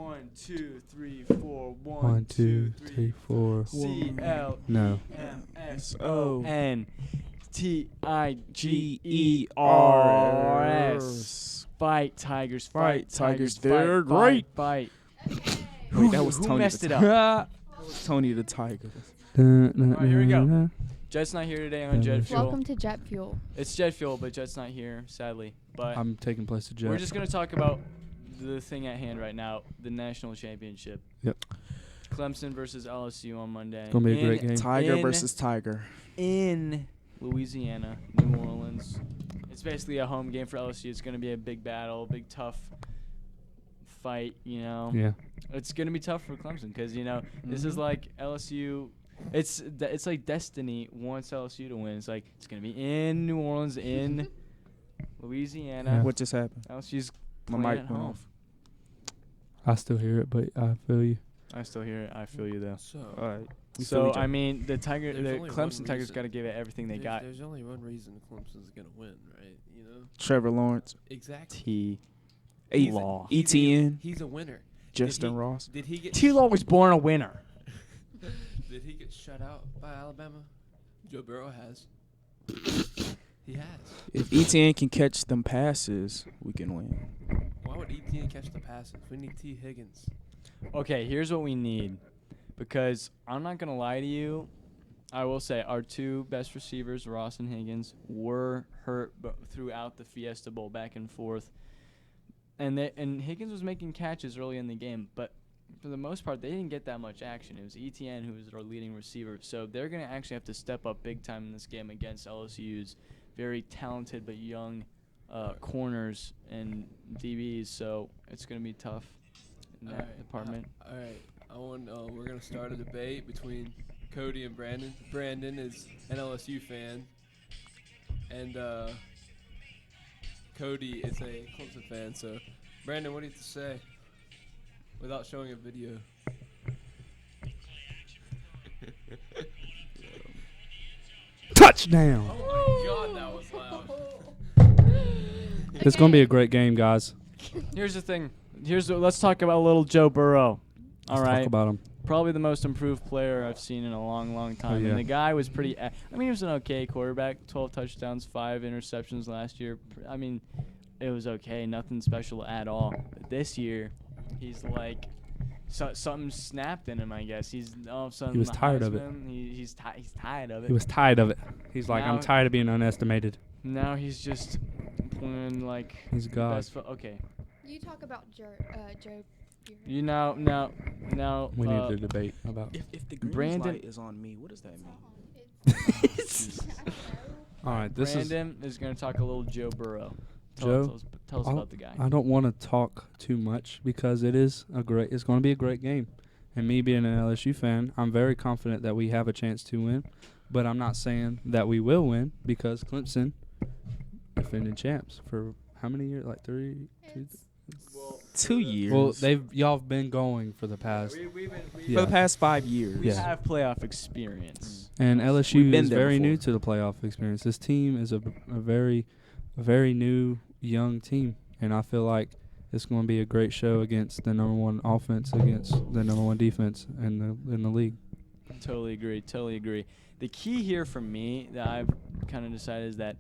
1, 2, 3, 4. 1, 2, 3, 4. No. CLEMSONTIGERS. Fight Tigers, fight Tigers, they're great. Fight. Wait, that was Who Tony messed the it up? Tony the Tiger. Alright, here we go. Jet's not here today on Jet Fuel. Welcome to Jet Fuel. It's Jet Fuel, but Jet's not here, sadly. But I'm taking place of Jett. we're just going to talk about the thing at hand right now, the national championship. Yep. Clemson versus LSU on Monday. Gonna be a great game. Tiger versus Tiger. In Louisiana, New Orleans. It's basically a home game for LSU. It's going to be a big battle, big tough fight, you know. Yeah. It's going to be tough for Clemson because, you know, this is like LSU. It's like destiny wants LSU to win. It's like it's going to be in New Orleans, in Louisiana. Yeah. What just happened? LSU's My playing mic at went home. off. I still hear it, but I feel you. I still hear it. I feel you, though. So, All right. We feel So, each other. I mean, the There's only one Clemson Tigers reason. got to give it everything they got. There's only one reason Clemson's gonna win, right? You know. Trevor Lawrence, Exactly. T-Law. ETN, He's a winner. Justin Ross. Did he get? T-Law was born a winner. Did he get shut out by Alabama? Joe Burrow has. He has. If ETN can catch them passes, we can win. Why would ETN catch the passes? We need T. Higgins. Okay, here's what we need. Because I'm not going to lie to you. I will say our two best receivers, Ross and Higgins, were hurt throughout the Fiesta Bowl back and forth. And Higgins was making catches early in the game. But for the most part, they didn't get that much action. It was ETN who was our leading receiver. So they're going to actually have to step up big time in this game against LSU's very talented but young corners and DBs. So it's going to be tough in that department. All right. We're gonna start a debate between Cody and Brandon. Brandon is an LSU fan, and Cody is a Clemson fan. So, Brandon, what do you have to say without showing a video? Touchdown! Oh my God, that was loud. It's gonna be a great game, guys. Here's the thing. Let's talk about little Joe Burrow. All Let's right. talk about him. Probably the most improved player I've seen in a long, long time. yeah. And the guy was pretty. I mean, he was an okay quarterback. 12 touchdowns, 5 interceptions last year. I mean, it was okay. Nothing special at all. But this year, he's like, something snapped in him. I guess he's all of a sudden. He was the tired of it. Heisman. He's tired of it. He was tired of it. He's like, Now- I'm tired of being underestimated. Now he's just playing like. He's God. best okay. You talk about Joe. You know, now. We need to debate about. If the green Brandon- light is on me, what does that mean? All right, this Brandon is going to talk a little Joe Burrow. Joe, Tell us about the guy. I don't want to talk too much because it's going to be a great game. And me being an LSU fan, I'm very confident that we have a chance to win. But I'm not saying that we will win because Clemson defending champs for how many years? Like 3, 2. 2 years. Well, y'all have been going for the past. for the past 5 years. We Yeah. have playoff experience. And We've LSU been is there very new before. to the playoff experience. This team is a very new young team, and I feel like it's going to be a great show against the number one offense, against the number one defense in the league. Totally agree. The key here for me that I've kind of decided is that,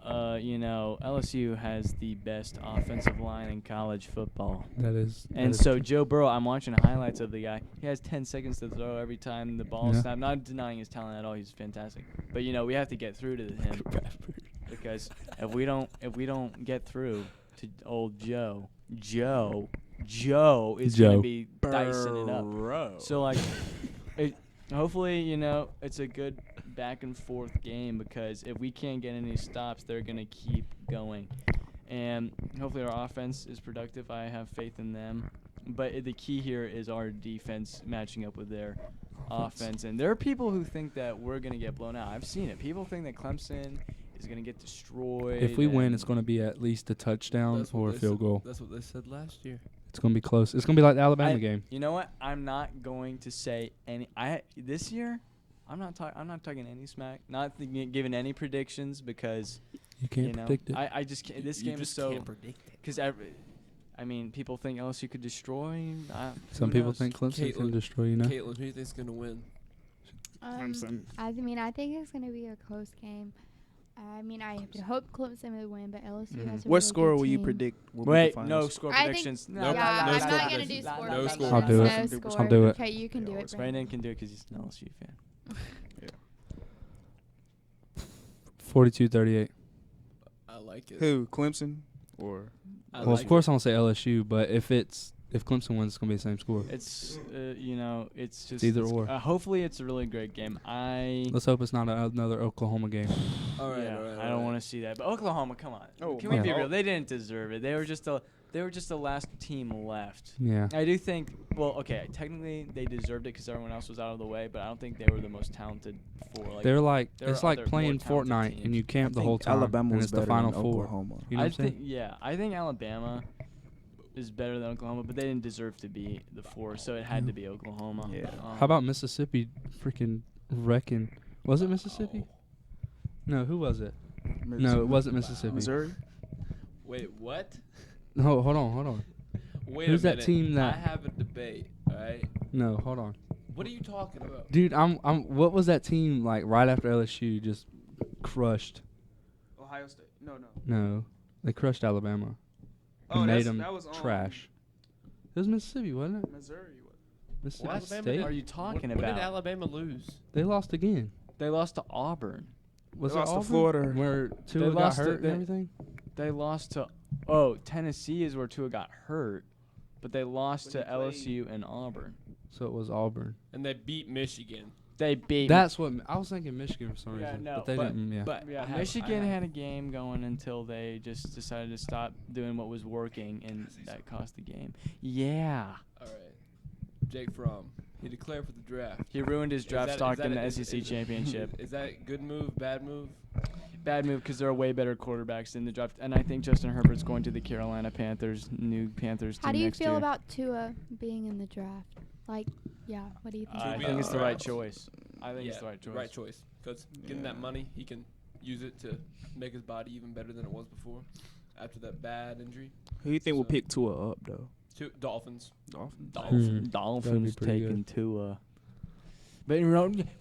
LSU has the best offensive line in college football. That is. And so Joe Burrow, I'm watching highlights of the guy. He has 10 seconds to throw every time the ball Yeah. snaps. Not denying his talent at all. He's fantastic. But we have to get through to him because if we don't get through to old Joe is going to be dicing it up. So hopefully, it's a good back and forth game because if we can't get any stops, they're going to keep going. And hopefully our offense is productive. I have faith in them. But the key here is our defense matching up with their offense. And there are people who think that we're going to get blown out. I've seen it. People think that Clemson is going to get destroyed. If we win, it's going to be at least a touchdown That's what or a they field said- goal. That's what they said last year. It's going to be close. It's going to be like the Alabama game. You know what? I'm not going to say any. This year, I'm not talking any smack. Not giving any predictions because You can't predict it. I just can't. This You game is just so can't predict it. because I mean, people think LSU could destroy. Some who people knows? think Clemson can Caitlin. destroy. You know. Caitlin, who do you think's gonna win? I mean, I think it's gonna be a close game. I mean, I would hope Clemson would win, but LSU has a What really score good will you team. predict? Will be the Wait, finals? no score I think- predictions. Nope. Yeah, No I'm score not gonna do predictions. score No predictions. score. I'll do it. No score. I'll do it. Okay, you can do it, Brandon can do it because he's an LSU fan. 42-38. I like it. Who? Clemson or? I Well, like of course, I'm gonna say LSU, but if Clemson wins, it's gonna be the same score. It's it's just either or. hopefully, it's a really great game. Let's hope it's not another Oklahoma game. All right, yeah, all right. I don't want to see that. But Oklahoma, come on. Oh, Can we be yeah. real? They didn't deserve it. They were just the last team left. Yeah. I do think. Well, okay, technically they deserved it because everyone else was out of the way. But I don't think they were the most talented four. Like, They're like there it's are like other playing more talented Fortnite teams. and you camp the I whole think time. Alabama and was it's the better final than four. Oklahoma. You know what I'm saying? I think Alabama is better than Oklahoma, but they didn't deserve to be the four, so it had to be Oklahoma. Yeah. How about Mississippi freaking wrecking? Was it Mississippi? No, who was it? No, it wasn't Mississippi. Missouri. Wait, what? No, hold on. Wait Who's a that minute. team that- I have a debate. All right. No, hold on. What are you talking about? Dude, I'm what was that team like right after LSU just crushed? Ohio State. No. No. They crushed Alabama. Oh, And made that's- them that was, trash. It was Mississippi, wasn't it? Missouri. Mississippi What? State. Alabama Are you talking What about? did Alabama lose? They lost again. They lost to Auburn. Was They it lost to Auburn? Florida. Where Tua got lost to- hurt and they- everything? They lost to Tennessee is where Tua got hurt, but they lost to LSU and Auburn. So it was Auburn. And they beat Michigan. They beat. That's what I was thinking. Michigan for some Yeah, reason, no, but they but- didn't. Yeah. But I have- Michigan I have- had a game going until they just decided to stop doing what was working, and that cost the game. Yeah, All right. Jake Fromm. He declared for the draft. he ruined his Is draft that- stock is that in the a- is- SEC is- championship. Is that good move, bad move? Bad move because there are way better quarterbacks in the draft, and I think Justin Herbert's going to the Carolina Panthers, new Panthers team How do you next feel year. about Tua being in the draft? Like, yeah, what do you think? I Tua think it's the being right in the choice. I think it's Yeah, the right choice. Right choice. Because getting that Yeah. money, he can use it to make his body even better than it was before after that bad injury. Who you think will So- pick Tua up though? Two Dolphins. Dolphins. Dolphins pretty taking good. Tua. But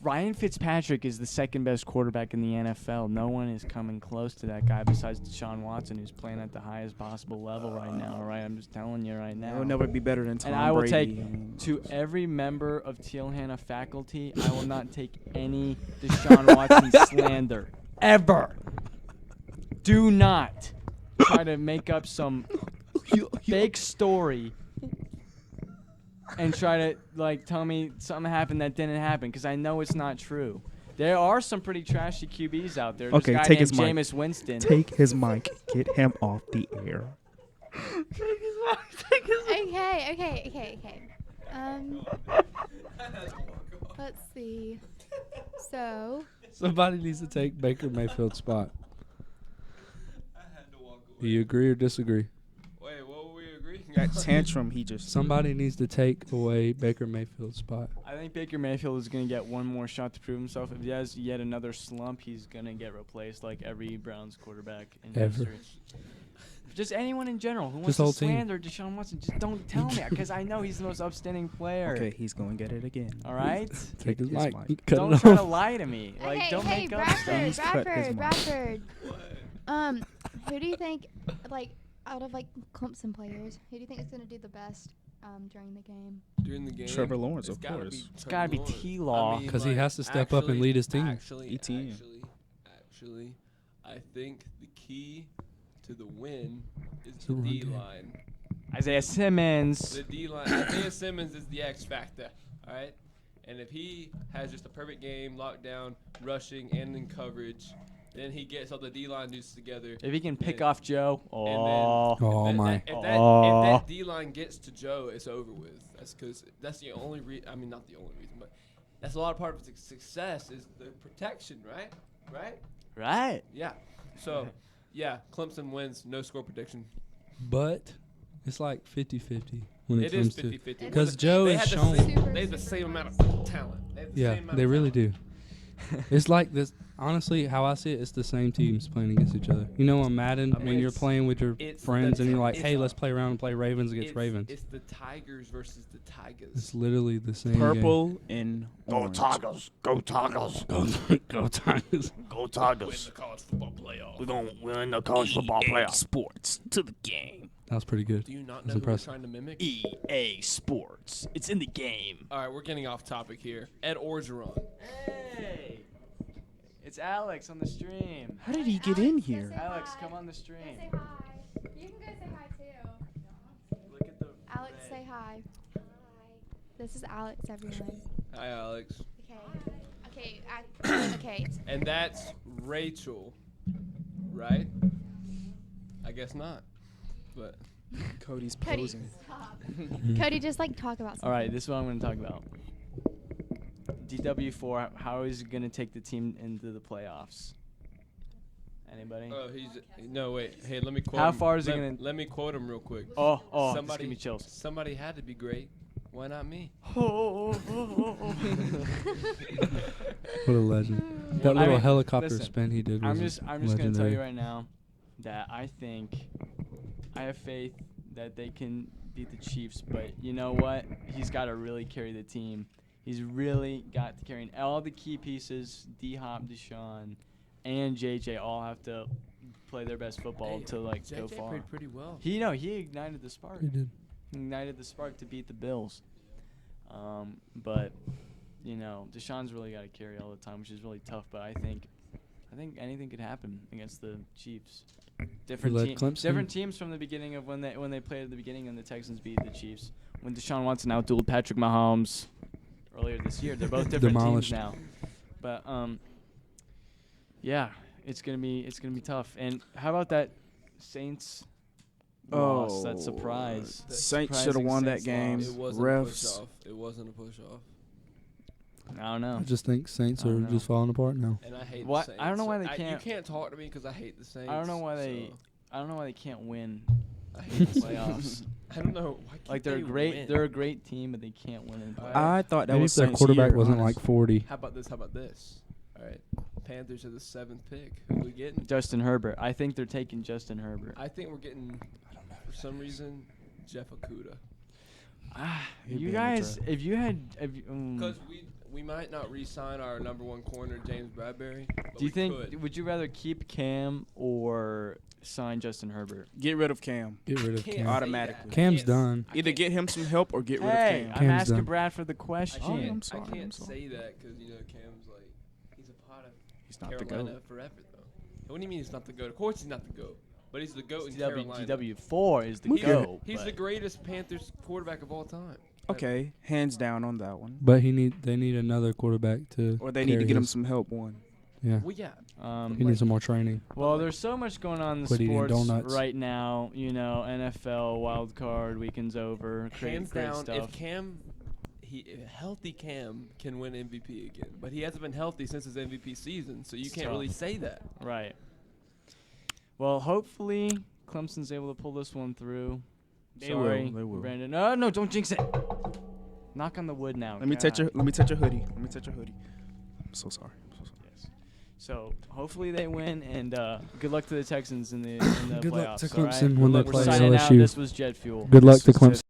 Ryan Fitzpatrick is the second best quarterback in the NFL. No one is coming close to that guy besides Deshaun Watson, who's playing at the highest possible level right now. All right, I'm just telling you right now. He'll never be better than Tom And I will Brady. take I mean, to every member of Teal Hanna faculty, I will not take any Deshaun Watson slander ever. Do not try to make up some fake story and try to tell me something happened that didn't happen, because I know it's not true. There are some pretty trashy QBs out there. Okay, This guy take named his mic. Jameis Winston. Take his mic. Get him off the air. Okay. Let's see. So, Somebody needs to take Baker Mayfield's spot. Do you agree or disagree? Wait, what were we agreeing? That tantrum he just. Somebody needs to take away Baker Mayfield's spot. I think Baker Mayfield is going to get one more shot to prove himself. If he has yet another slump, he's going to get replaced like every Browns quarterback in Ever. history. Just anyone in general who wants Just to whole team. slander Deshaun Watson, just don't tell me, because I know he's the most upstanding player. Okay, he's gonna get it again. All right? Take his his mic. mic. Cut Don't it try to off. lie to me. Don't make up Bradford, stuff. Cut his mic. Bradford. Who do you think, out of Clemson players, who do you think is gonna do the best during the game? During the game. Trevor Lawrence, it's of gotta course. be It's Trevor gotta be Lawrence. T-Law. I mean, 'Cause he has to step up and lead his team. Actually, I think the key to the win is It's the a run game. D-line. Isaiah Simmons. The D-line. Isaiah Simmons is the X factor, all right? And if he has just a perfect game, lockdown, rushing, and in coverage, then he gets all the D-line dudes together. If he can pick Yeah. off Joe, Oh, my. If Aw. that D-line gets to Joe, it's over with. That's because that's the only reason. I mean, not the only reason, but that's a lot of part of his success is the protection, right? Right? right? Yeah. So, yeah, Clemson wins. No score prediction. But it's like 50-50 when it It comes is to. 50-50. Because Joe They is had the shown. same- They have the same amount of talent. They have the Yeah, same amount they of really talent. do. It's like this. Honestly, how I see it, it's the same teams playing against each other. You know, on Madden, I mean, when you're it's- playing with your it's friends the and you're ti- like, it's hey, a- let's play around and play Ravens against Ravens. It's the Tigers versus the Tigers. It's literally the same game. Purple and Go orange. Tigers. Go Tigers. Go Tigers. Go Win Tigers. the college football playoff. We're going to win the college football playoff. Sports to the game. That was pretty good. Do you not That's know who we're impressive. trying to mimic? EA Sports. It's in the game. All right, we're getting off topic here. Ed Orgeron. Hey, it's Alex on the stream. How did he get in here? Alex, come on the stream. Say hi. You can go say hi too. Look at the Alex, say hi. Hi. This is Alex, everyone. Hi, Alex. Okay. Okay. Okay. And that's Rachel, right? I guess not. But Cody's Cody, posing. stop. Cody, just like talk about something. All right, this is what I'm going to talk about. DW4, how is he going to take the team into the playoffs? Anybody? oh, no wait. Hey, let me quote. How him. far is he Let- gonna- Let me quote him real quick. Oh, this is somebody, gonna be chills. Somebody had to be great. Why not me? What a legend. That I little mean, helicopter listen, spin he did was I'm just gonna tell legendary. you right now that I have faith that they can beat the Chiefs, but you know what? He's got to really carry the team. He's really got to carry all the key pieces. D-Hop, Deshaun, and JJ all have to play their best football Hey, to like JJ go far. played pretty well. He ignited the spark. He did. He ignited the spark to beat the Bills. But you know, Deshaun's really got to carry all the time, which is really tough. But I think anything could happen against the Chiefs. Different led Clemson. different teams from the beginning of when they played at the beginning, and the Texans beat the Chiefs. When Deshaun Watson outdueled Patrick Mahomes earlier this year, they're both different Demolished. teams now. But yeah, it's gonna be tough. And how about that Saints loss? That surprise. Oh, Saints should have won that game. It wasn't a push Refs. off. It wasn't a push off. I don't know. I just think Saints I are don't know. just falling apart now. And I hate What- the Saints. I don't know why they You can't- can't talk to me because I hate the Saints. I don't know why they so can't win I hate the playoffs. Saints. I don't know. Why can't Like they're they great. win? They're a great team, but they can't win in playoffs. I thought that Maybe was if their Saints' quarterback year, wasn't honest. like 40. How about this? How about this? All right. Panthers are the 7th pick. Who we getting? Justin Herbert. I think they're taking Justin Herbert. I think we're getting, for some reason, Jeff Okuda. He'd be You in the guys, draft. if you had, Because we might not re-sign our number 1 corner, James Bradbury. But do you we think? could. Would you rather keep Cam or sign Justin Herbert? Get rid of Cam. Get rid of Can't Cam. say Automatically. that. Cam's I can't done. I Either can't- get him some help or get rid Hey, of I'm Cam. Cam's asking done. Brad for the I question. Oh, can't, I'm sorry, I can't I'm sorry. say that because Cam's like he's a part of He's not the Carolina GOAT. forever though. What do you mean he's not the goat? Of course he's not the goat, but he's the goat in GW, Carolina. GW4 is the He's- go. He's but the greatest Panthers quarterback of all time. Okay, hands down on that one. But they need another quarterback to. Or they need to carry get him his- some help. One. Yeah. Well, yeah. He needs some more training. Well, there's so much going on in the Quit eating sports donuts. right now. You know, NFL wild card weekend's over. Hands Great down, stuff. if Cam, healthy Cam can win MVP again, but he hasn't been healthy since his MVP season, so you It's can't tough. really say that. Right. Well, hopefully Clemson's able to pull this one through. They Sorry, will, they will. Brandon. No, don't jinx it. Knock on the wood now. Let me touch your. God. Let me touch your hoodie. Let me touch your hoodie. I'm so sorry. I'm so sorry. Yes. So hopefully they win, and good luck to the Texans in the Good playoffs. luck to all right? Clemson when they We're play signing out. LSU. This was Jet Fuel. Good luck to This was Clemson.